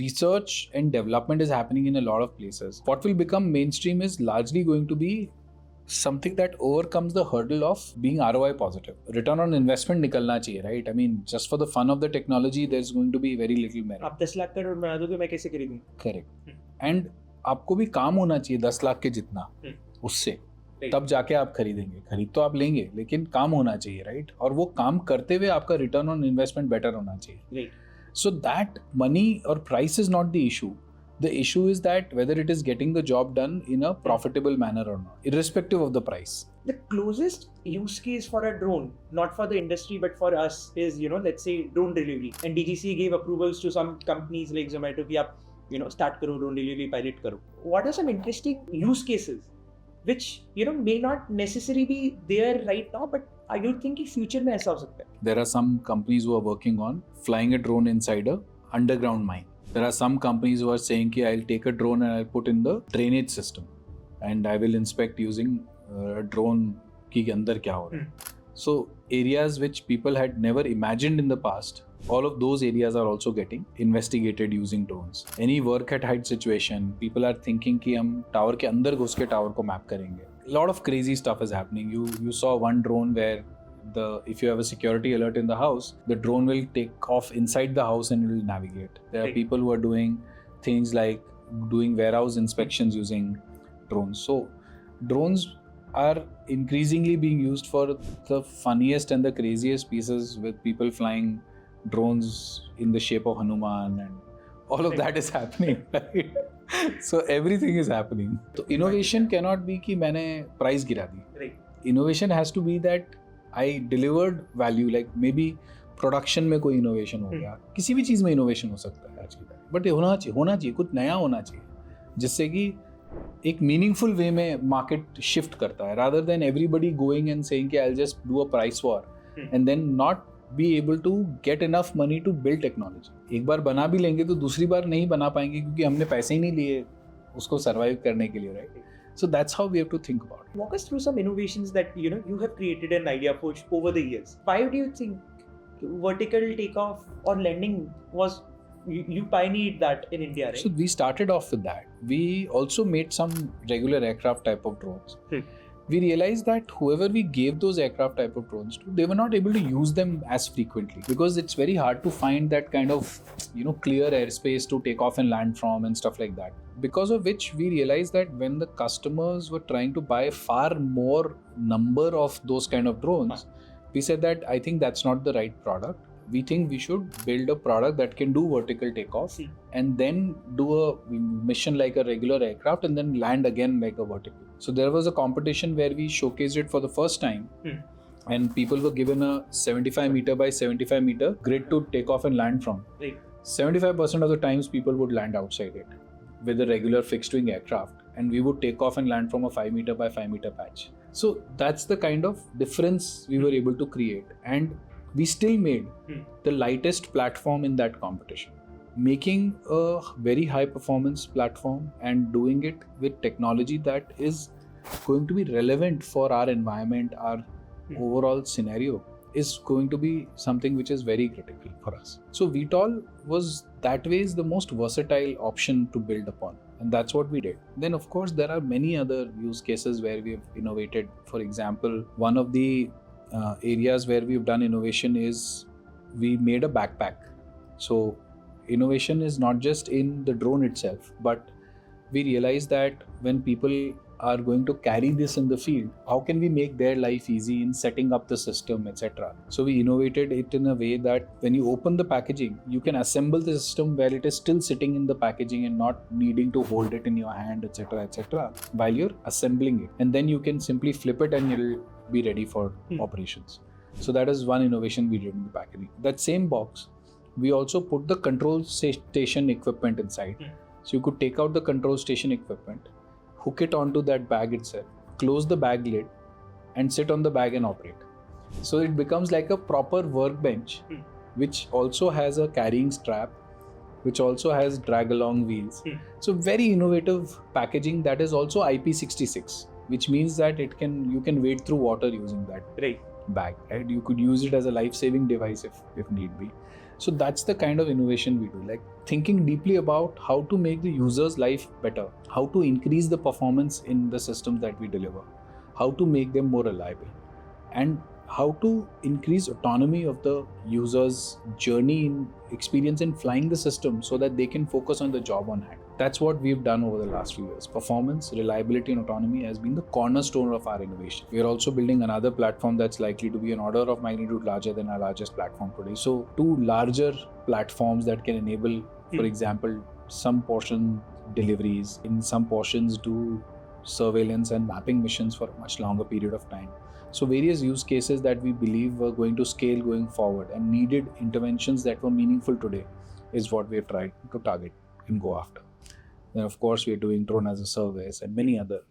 research and development is happening in a lot of places. What will become mainstream is largely going to be something that overcomes the hurdle of being ROI positive. Return on investment निकलना चाहिए, right? I mean, just for the fun of the technology, there's going to be very little merit. आप 10 लाख करोड़ बना दोगे, मैं कैसे खरीदूं? Correct. And आपको भी काम होना चाहिए 10 लाख के जितना उससे, तब जाके आप खरीदेंगे. खरीद तो आप लेंगे, लेकिन काम होना चाहिए, राइट? और वो काम करते हुए आपका रिटर्न ऑन इन्वेस्टमेंट बेटर होना चाहिए. So that money or price is not the issue. The issue is that whether it is getting the job done in a profitable manner or not, irrespective of the price. The closest use case for a drone, not for the industry but for us, is, let's say drone delivery. And DGC gave approvals to some companies like Zomato कि आप, start करो drone delivery, pilot करो. What are some interesting use cases which, may not necessarily be there right now, but are you thinking future में ऐसा हो सकता है? There are some companies who are working on flying a drone inside a underground mine. There are some companies who are saying कि I'll take a drone and I'll put in the drainage system and I will inspect using a drone के अंदर क्या हो रहा है. So areas which people had never imagined in the past, all of those areas are also getting investigated using drones. Any work at height situation, people are thinking कि हम tower के अंदर घुस के tower को map करेंगे. A lot of crazy stuff is happening. You saw one drone where if you have a security alert in the house, the drone will take off inside the house and it will navigate. There are people who are doing things like doing warehouse inspections using drones. So drones are increasingly being used for the funniest and the craziest pieces, with people flying drones in the shape of Hanuman, and all of that is happening, right? So everything is happening. So innovation cannot be कि मैंने price गिरा दी. Innovation has to be that I delivered value, like maybe production में कोई innovation हो गया, किसी भी चीज़ में innovation हो सकता है आज की तारीख, but होना चाहिए कुछ नया होना चाहिए, जिससे कि एक मीनिंगफुल वे में मार्केट शिफ्ट करता है, rather than everybody going and saying कि I'll just do a price war and then not be able to get enough money to build technology. एक बार बना भी लेंगे तो दूसरी बार नहीं बना पाएंगे क्योंकि हमने पैसे ही नहीं लिए उसको सर्वाइव करने के लिए, right? So that's how we have to think about it. Walk us through some innovations that you have created in IdeaForge over the years. Why do you think vertical takeoff or landing was, you pioneered that in India, right? So we started off with that. We also made some regular aircraft type of drones. We realized that whoever we gave those aircraft type of drones to, they were not able to use them as frequently because it's very hard to find that kind of clear airspace to take off and land from and stuff like that. Because of which we realized that when the customers were trying to buy far more number of those kind of drones, we said that I think that's not the right product. We think we should build a product that can do vertical takeoff and then do a mission like a regular aircraft and then land again like a vertical. So there was a competition where we showcased it for the first time and people were given a 75 meter by 75 meter grid to take off and land from. 75% of the times people would land outside it with a regular fixed wing aircraft, and we would take off and land from a 5 meter by 5 meter patch. So that's the kind of difference we were able to create, and we still made the lightest platform in that competition, making a very high performance platform and doing it with technology that is going to be relevant for our environment, our overall scenario is going to be something which is very critical for us. So VTOL was that way is the most versatile option to build upon, and that's what we did. Then of course there are many other use cases where we have innovated. For example, one of the areas where we've done innovation is we made a backpack. So innovation is not just in the drone itself, but we realized that when people are going to carry this in the field, how can we make their life easy in setting up the system, etc. So we innovated it in a way that when you open the packaging, you can assemble the system where it is still sitting in the packaging and not needing to hold it in your hand, etc. while you're assembling it. And then you can simply flip it and it'll be ready for operations. So that is one innovation we did in the packaging. That same box, we also put the control station equipment inside. So you could take out the control station equipment, hook it onto that bag itself, close the bag lid and sit on the bag and operate. So it becomes like a proper workbench, which also has a carrying strap, which also has drag along wheels. So very innovative packaging that is also IP66, which means that you can wade through water using that bag. Right? You could use it as a life-saving device if need be. So that's the kind of innovation we do, like thinking deeply about how to make the user's life better, how to increase the performance in the systems that we deliver, how to make them more reliable, and how to increase autonomy of the user's journey in experience in flying the system so that they can focus on the job on hand. That's what we've done over the last few years. Performance, reliability, and autonomy has been the cornerstone of our innovation. We are also building another platform that's likely to be an order of magnitude larger than our largest platform today. So two larger platforms that can enable, for example, some portion deliveries, in some portions do surveillance and mapping missions for a much longer period of time. So various use cases that we believe were going to scale going forward and needed interventions that were meaningful today is what we have tried to target and go after. Then of course we are doing drone as a service and many other